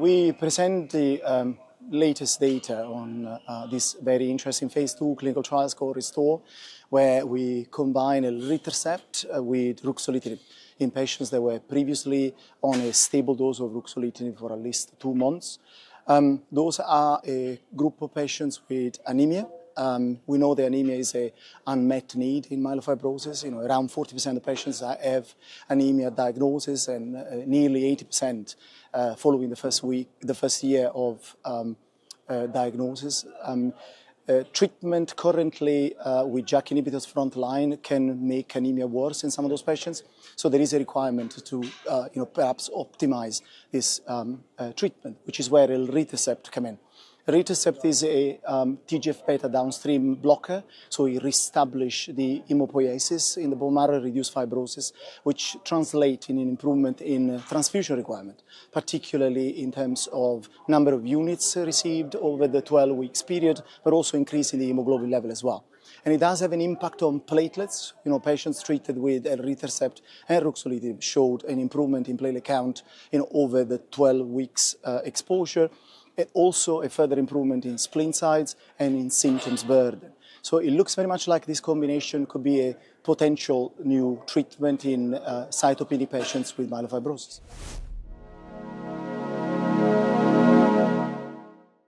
we present the latest data on this very interesting phase 2 clinical trial called RESTORE, where we combine elritercept with ruxolitinib in patients that were previously on a stable dose of ruxolitinib for at least 2 months. Those are a group of patients with anemia. We know the anemia is an unmet need in myelofibrosis. Around 40% of patients have anemia diagnosis, and nearly 80% following the first year of diagnosis. Treatment currently with JAK inhibitors frontline can make anemia worse in some of those patients. So there is a requirement to perhaps optimize this treatment, which is where elritercept come in. Elritercept is a TGF-beta downstream blocker, so it reestablishes the hemopoiesis in the bone marrow, reduce fibrosis, which translates in an improvement in transfusion requirement, particularly in terms of number of units received over the 12 weeks period, but also increasing the hemoglobin level as well. And it does have an impact on platelets. Patients treated with elritercept and ruxolitinib showed an improvement in platelet count over the 12 weeks exposure, and also a further improvement in spleen size and in symptoms burden. So it looks very much like this combination could be a potential new treatment in cytopenic patients with myelofibrosis.